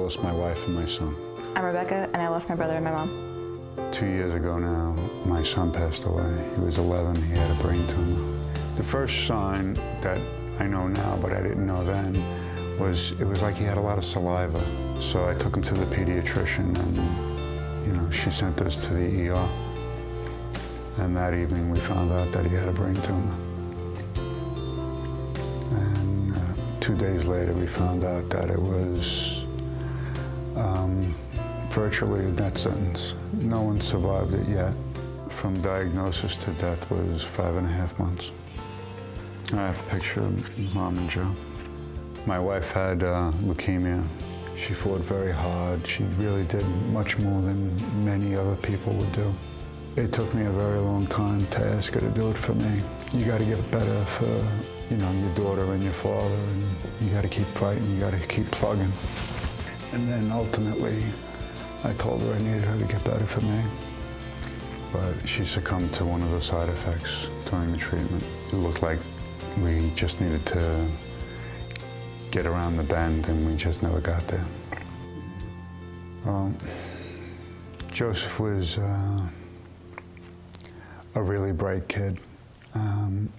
lost my wife and my son. I'm Rebecca, and I lost my brother and my mom. 2 years ago now, my son passed away. He was 11, he had a brain tumor. The first sign that I know now, but I didn't know then, was it was like he had a lot of saliva. So I took him to the pediatrician, and she sent us to the ER. And that evening we found out that he had a brain tumor. And 2 days later we found out that it was virtually a death sentence. No one survived it yet. From diagnosis to death was 5.5 months. I have a picture of Mom and Joe. My wife had leukemia. She fought very hard. She really did much more than many other people would do. It took me a very long time to ask her to do it for me. You got to get better for, your daughter and your father, and you got to keep fighting. You got to keep plugging. And then ultimately, I told her I needed her to get better for me. But she succumbed to one of the side effects during the treatment. It looked like we just needed to get around the bend, and we just never got there. Joseph was a really bright kid,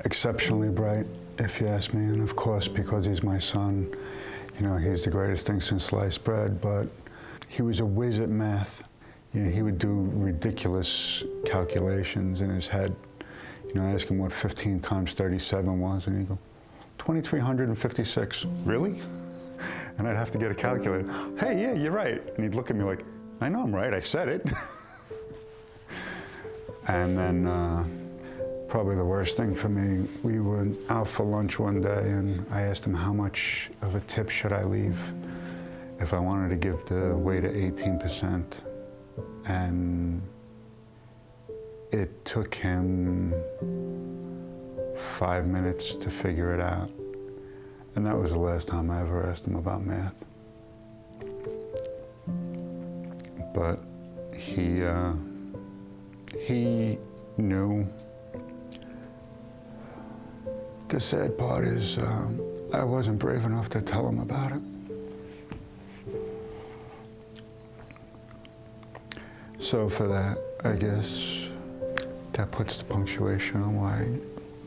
exceptionally bright, if you ask me. And of course, because he's my son, he's the greatest thing since sliced bread, but he was a whiz at math. He would do ridiculous calculations in his head. I asked him what 15 times 37 was, and he'd go, 2,356. Really? And I'd have to get a calculator. Hey, yeah, you're right. And he'd look at me like, I know I'm right, I said it. And then probably the worst thing for me, we were out for lunch one day, and I asked him how much of a tip should I leave if I wanted to give the waiter 18%. And it took him 5 minutes to figure it out. And that was the last time I ever asked him about math. But he knew. The sad part is I wasn't brave enough to tell him about it. So for that, I guess that puts the punctuation on why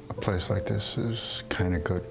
a place like this is kind of good.